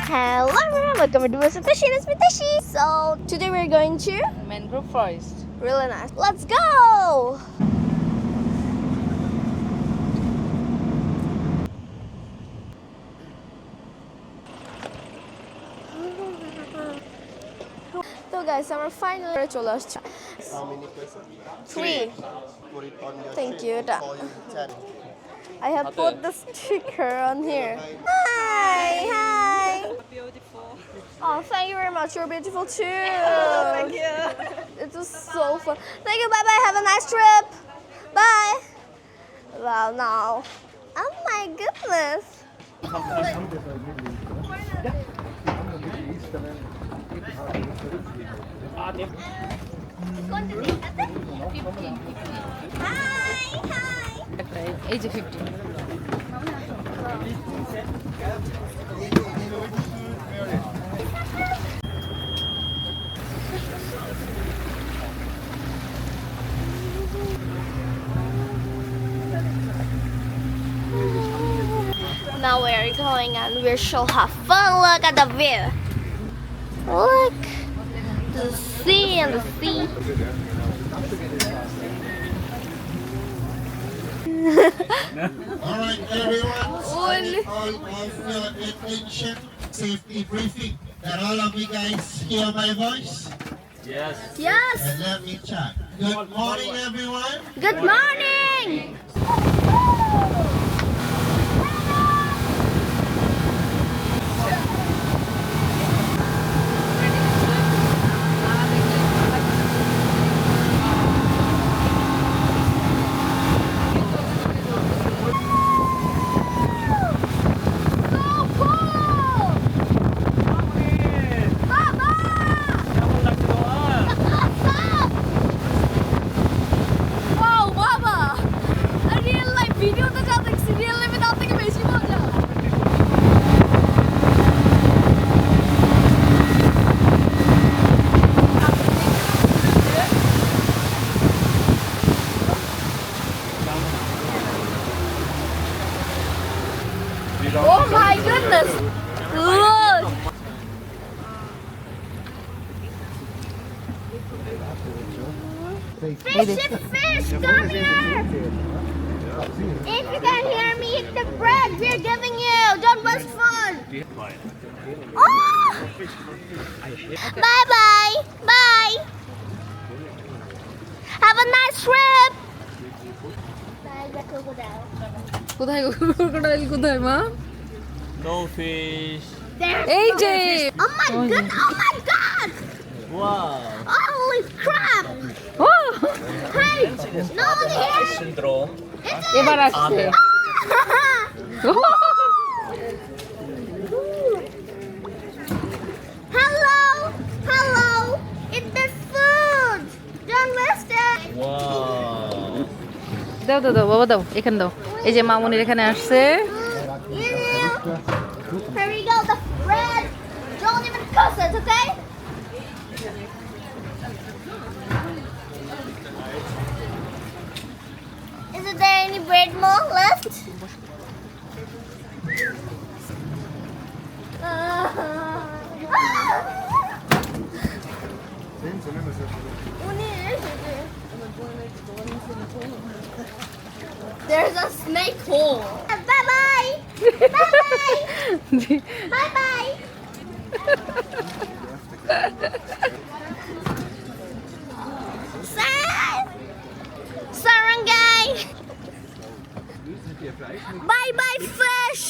Hello everyone, welcome to Toshi. It's me Toshi. So today we're going to Mangrove forest. really nice. Let's go. So guys, our final ritual. How many places? 3. Put it on your Thank sheet. you. Call you 10. I have put the sticker on here. Hi, hi. Beautiful. Oh, thank you very much. You're beautiful too. Thank you. It was so fun. Thank you. Bye bye. Have a nice trip. Bye. Well, now. Oh my goodness. Hi, hi. Age 15. Now we're going and we shall have fun. Look at the view. Look. The sea and the sea. Alright everyone, all of your attention, safety briefing. Can all of you guys hear my voice? Yes. And let me check. Good morning everyone. Good morning. Oh my goodness! Look! Fish, come here! If you can hear me, eat the bread we're giving you. Don't waste food. Oh! Bye bye. Bye. Have a nice trip. Bye, the crocodile. কোথায় crocodile কোথায় মা? No fish. এই যে Oh my god! Oh my god! Wow. Holy crap! Hey! No, here! Syndrome. এবার আসছে Hello! Hello! Eat the food! Don't waste it! Wow. দাও দাও দাও বাবা দাও এখানে দাও এই যে মামুনির এখানে আসছে Here we go, the bread! Don't even cuss it, okay? Is there any bread more left? There's a snake hole. Bye bye. Bye bye. Bye bye. Sarangay. Bye bye fish.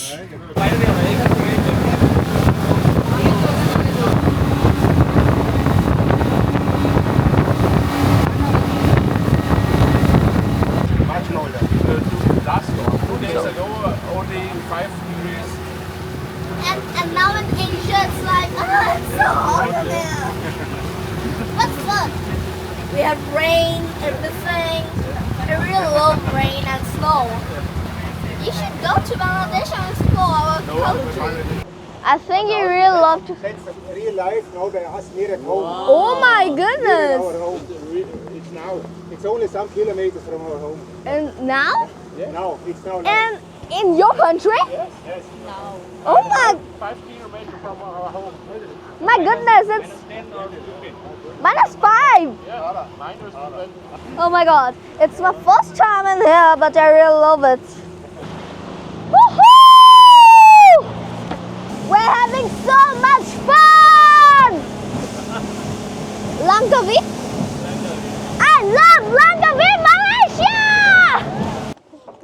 Much colder. Last 2 days ago, only 5 degrees. And now in Asia it's like, it's so hot in there. What's fun? We have rain, everything. I really love rain and snow. You should go to Bangladesh and explore our country. I think you really love to. That's real life now by us near at home. Oh my Near goodness! our home. It's now. It's only some kilometers from our home. And now? Now, it's now. And in your country? Yes, yes. Oh my! 5 kilometers. kilometers from our home. My goodness, it's -5. Yeah, minus 20. Oh my god, it's my first time in here, but I really love it. Woohoo! We're having so much fun! Langkawi? I love Langkawi, Malaysia!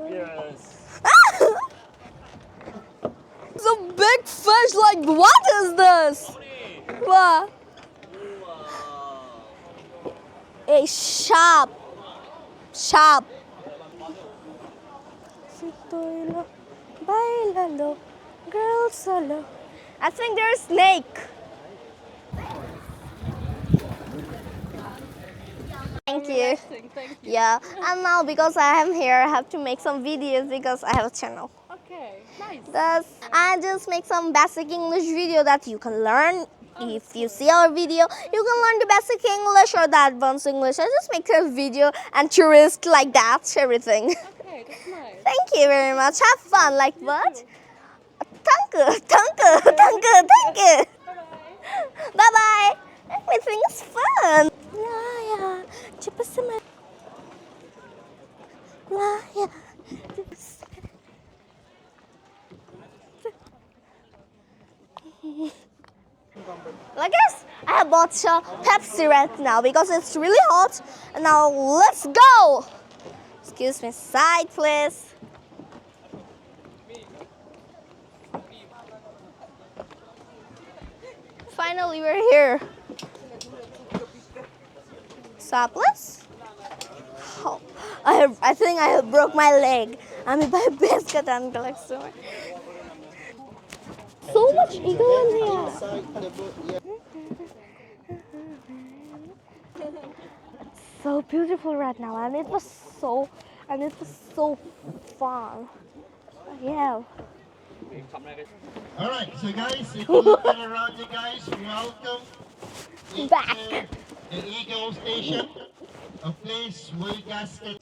Yes. It's a big fish, like what is this? Wow. A sharp. Sharp. Bailalo, girl solo. I think there's a snake. Thank you. Yeah, and now because I am here, I have to make some videos because I have a channel. Okay, nice. I just make some basic English video that you can learn. If you see our video, you can learn the basic English or the advanced English. I just make a video and tourist like that, everything. Okay, that's nice. Thank you very much. Have fun. Like what? Danke, danke, danke, danke. Bye bye. Everything's fun. Laya, cepat semangat. Laya, cepat semangat. Well, I guess I have bought a Pepsi right now because it's really hot. And now let's go. Excuse me, side please. Finally, we're here. Sapless? Oh, I think I have broke my leg. I'm by biscuit and collection. So much eagle in here. Inside the boat, yeah. So beautiful right now, and it was so fun. Yeah. All right, so guys, if you look around you guys, welcome Back. into the Eagle Station, a place where you guys can.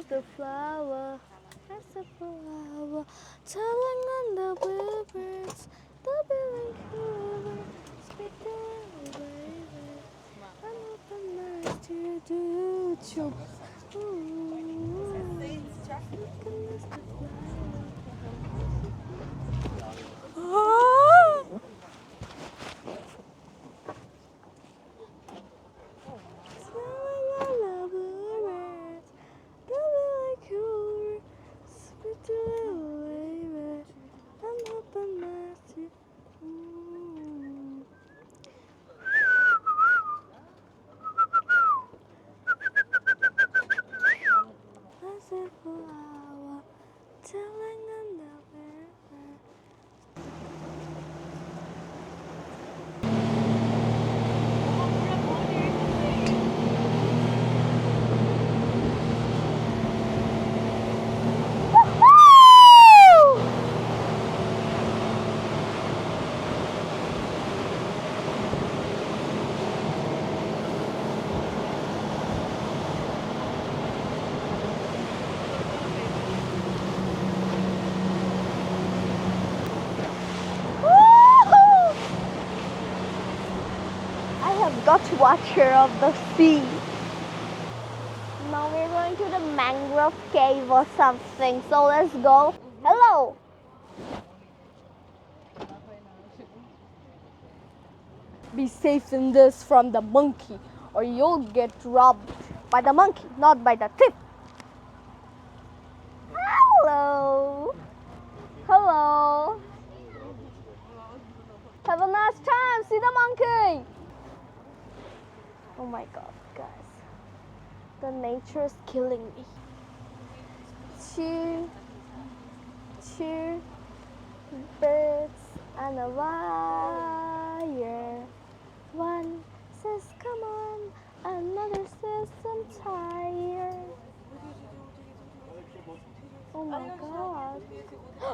The flower, as a flower, telling on the bluebirds, the billing river, speak the baby, I'm open eyes to do chop. Got watcher of the sea. Now we're going to the mangrove cave or something. So let's go. Hello. Be safe in this from the monkey, or you'll get robbed by the monkey, not by the thief. Hello. Hello. Have a nice time. See the monkey. Oh my god, guys. The nature is killing me. Two birds and a wire. One says, come on. Another says, I'm tired. Oh my god.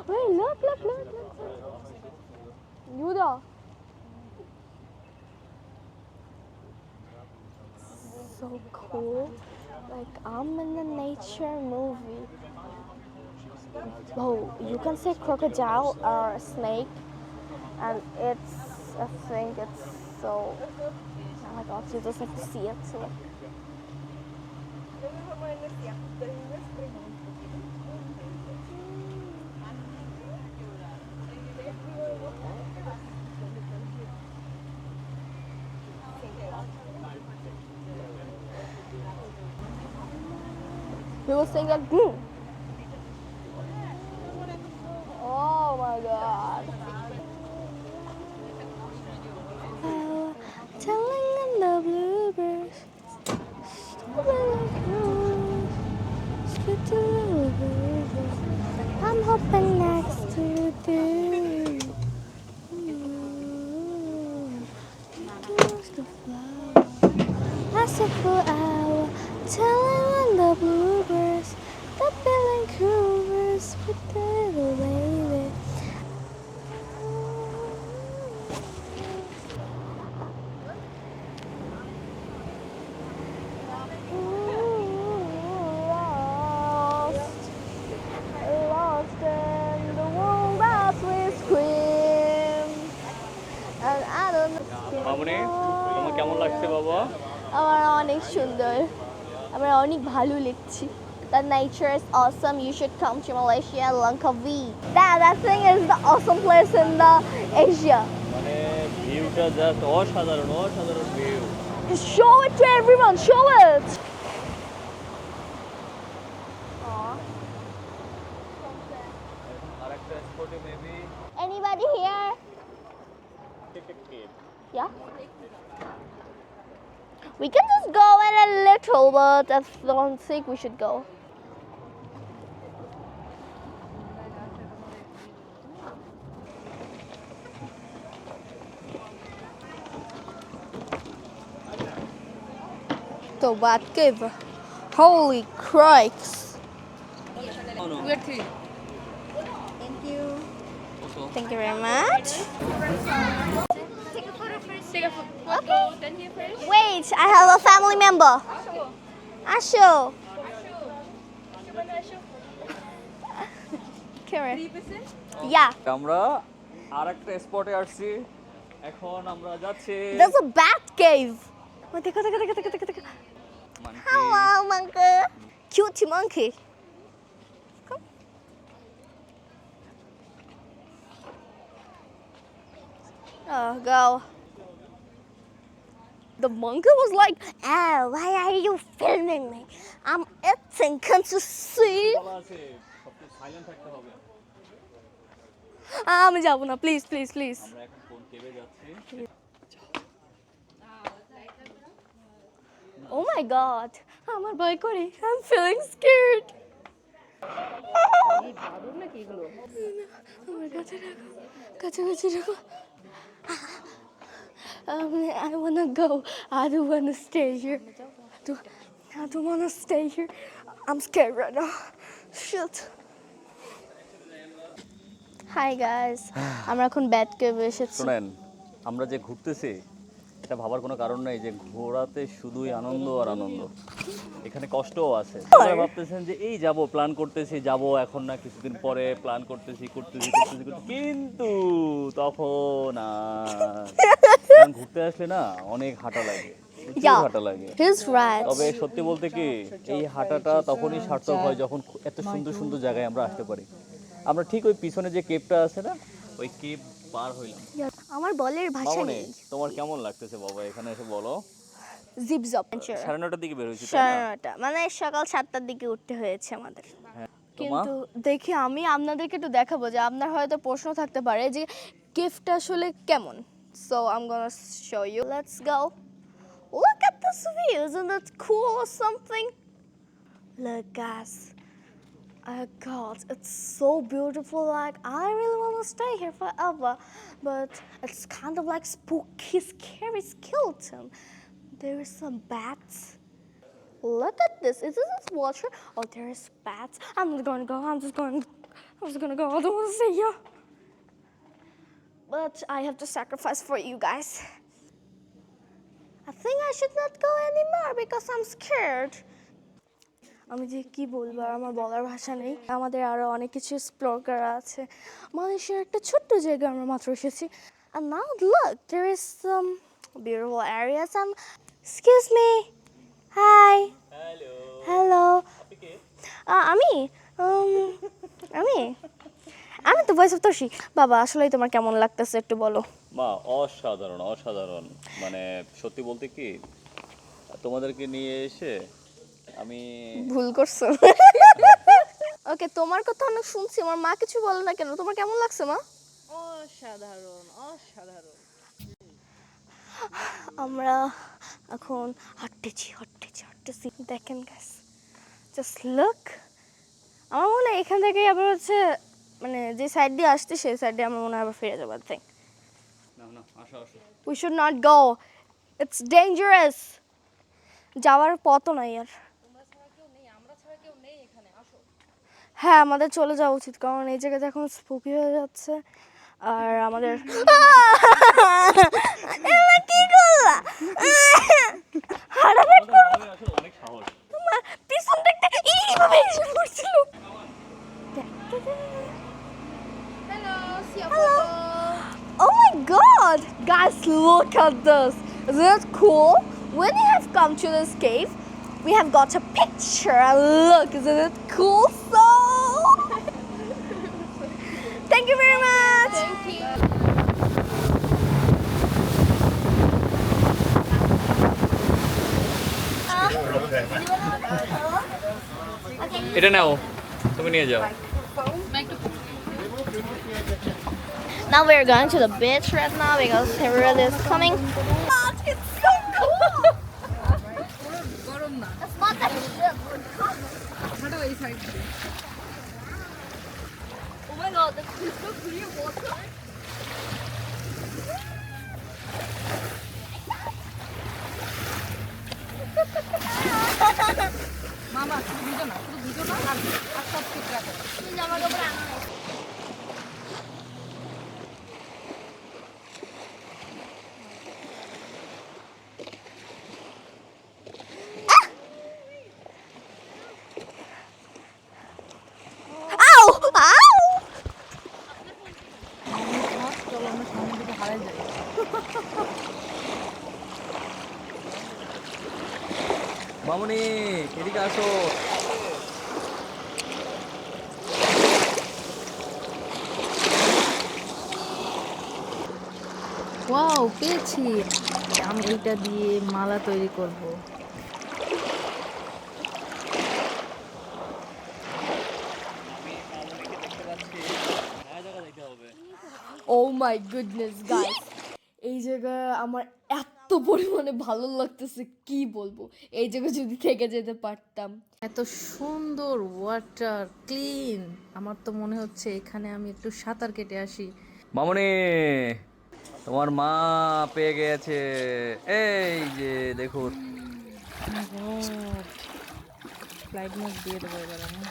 Wait, look. Yuda. So cool. Like I'm in a nature movie. Oh, you can say crocodile or a snake, and I think it's so. Oh my God, you just have to see it. So. We will sing like, oh my God. Telling in the bluebirds, I'm hoping next to you. Last a full hour, telling in the bluebirds, the billing covers with the little baby. Lost in the world as we scream. And I don't know. মামুনি তোমার কেমন লাগছে বাবা? আমার অনেক সুন্দর, আমার অনেক ভালো লাগছে. The nature is awesome. You should come to Malaysia, Langkawi. That thing is the awesome place in the Asia. মানে ভিউটা জাস্ট অসাধারণ view. Show it to everyone. Show it. আরেকটা স্পটে maybe Anybody here? Yeah. We can just go in a little, but I don't think we should go. The Bat Cave. Holy crikes. We're three. Thank you very much. Take a photo first. Take a photo. Okay. Then here first. Wait, I have a family member. Ashu. Come here. Yeah. আমরা আরেকটা স্পটে আসছি এখন আমরা যাচ্ছি There's a bat cave. Oh, take. Hello, monkey. Cute monkey. Come. Oh, go. The monkey was like, "Oh, why are you filming me? I'm eating. Can't you see?" বলা আছে সবকিছু সাইলেন্ট থাকতে হবে আমি যাব না, প্লিজ প্লিজ প্লিজ। আমরা এখন কোন কেভে যাচ্ছি Oh my God, আমার ভয় করে। I'm feeling scared. আমার কাছে রাখো। I wanna go. I don't wanna stay here. I don't wanna stay here. I'm scared right now. Shit. Hi guys. আমরা এখন ব্যাট কেভে এসেছি। শুনেন আমরা যে ঘুরতেছি এটা ভাবার কোনো কারণ নাই যে ঘোরাতে শুধুই আনন্দ আর আনন্দ এখানে কষ্টও আছে আপনারা ভাবতেছেন যে এই যাব প্ল্যান করতেছি যাব এখন না কিছুদিন পরে প্ল্যান করতেছি কিন্তু তখন ঘুরতে আসলে না অনেক হাঁটা লাগে হাঁটা লাগে He's right. তবে সত্যি বলতে কি এই হাঁটাটা তখনই সার্থক হয় যখন এত সুন্দর সুন্দর জায়গায় আমরা আসতে পারি আমরা ঠিক ওই পিছনে যে কেভটা আছে না ওই কেভ পার হইলাম আমার বলের ভাষা মামনি নেই। তোমার কেমন লাগতেছে বাবা এখানে এসে বলো জিপজপ 9:30 দিকে বের হইছি তাই না 9:30 মানে সকাল 7টার দিকে উঠতে হয়েছে আমাদের। হ্যাঁ কিন্তু দেখি আমি আপনাদেরকে একটু দেখাবো যে আপনার হয়তো প্রশ্ন থাকতে পারে যে কেভটা আসলে কেমন। So I'm gonna show you. Let's go. Look at this view. Isn't it cool or something? Look guys. Oh God, it's so beautiful. Like I really want to stay here forever, but it's kind of like spooky, scary skeleton. There is some bats. Look at this. Is this water? Oh, there is bats. I'm not gonna go. I'm just gonna go. I don't want to stay here. But I have to sacrifice for you guys. I think I should not go anymore because I'm scared. আমি যে কি বলবো আর আমার বলার ভাষা নেই। আমাদের আরো অনেক কিছু এক্সপ্লোর করা আছে। মালয়েশিয়ার একটা ছোট্ট জায়গায় আমরা মাত্র এসেছি। And now look, there is some beautiful areas. Excuse me. Hi. Hello Hello. আমি আমি আমি তো ভয়েস অফ তোরশি। বাবা আসলেই তোমার কেমন লাগতেছে একটু বলো। মা অসাধারণ অসাধারণ, মানে সত্যি বলতে কি তোমাদেরকে নিয়ে এসে আমি ভুল করছো। ওকে, তোমার কথা অনেক শুনছি, আমার মা কিছু বলে না কেন? তোমার কেমন লাগছে মা? অসাধারণ অসাধারণ। আমরা এখন হাঁটতেছি। দেখেন গাইস, জাস্ট লুক। আমার মনে হয় এখান থেকে আবার হচ্ছে মানে যে সাইড দিয়ে আসছে সেই সাইড দিয়ে আমরা মনে হয় আবার ফিরে যাবো। থিং না না আসো আসো we should not go, it's dangerous. যাওয়ার পথও নাই আর। হ্যাঁ, আমাদের চলে যাওয়া উচিত, কারণ এই জায়গাটা এখন স্পুকি হয়ে যাচ্ছে। আর আমাদের কি করলা অনেক সাহস। পিছন দেখতে এইভাবে এসে পড়ছিল। Oh my god! Guys, look at this. Isn't it cool? When we have come to this cave, we have got a picture. And look, isn't it cool? So, thank you very much. Thank you. এটা নাও, তুমি নিয়ে যাও। Now we're going to the beach right now because everybody is coming. It's so cool. It's not that shit. Oh my god, that's so clear water. মামা শুধু ভিজো না আর সব ঠিক রাখো। জামা কাপড় আনো। মামুনি এদিকে আসো। ওয়াও, পেয়েছি। আমি এইটা দিয়ে মালা তৈরি করব। Oh my goodness guys, এই জায়গা আমার এত পরিমাণে ভালো লাগতেছে কি বলবো। এই জায়গা যদি থেকে যেতে পারতাম। এত সুন্দর ওয়াটার, ক্লিন। আমার তো মনে হচ্ছে এখানে আমি একটু সাঁতার কেটে আসি। মামুনি তোমার মা পেয়ে গেছে, এই যে দেখুন। ফ্লাইট মোড দিয়ে দেবো এবার আমি।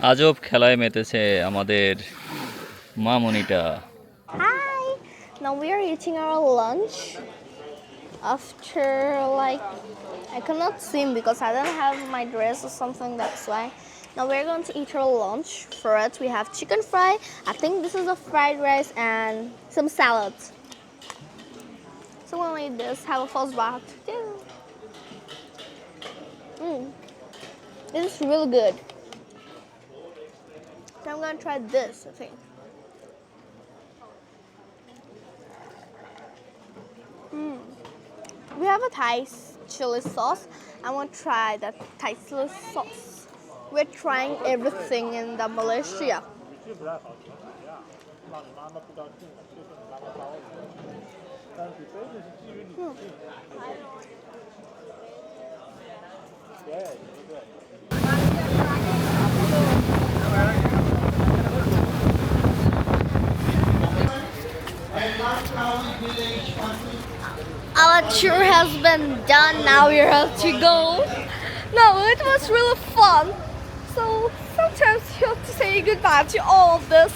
আজব খেলায় মেতেছে আমাদের মামুনিটা। Hi, now we are eating our lunch after like I cannot swim because I don't have my dress or something, that's why. Now we're going to eat our lunch. For it we have chicken fry, I think this is a fried rice, and some salad. So we'll eat this, have a first bath. This is really good. So I'm gonna try this, I think. We have a Thai chili sauce. I want to try that Thai chili sauce. We're trying everything in the Malaysia. Our tour has been done. Now we have to go. No, it was really fun. So sometimes you have to say goodbye to all of this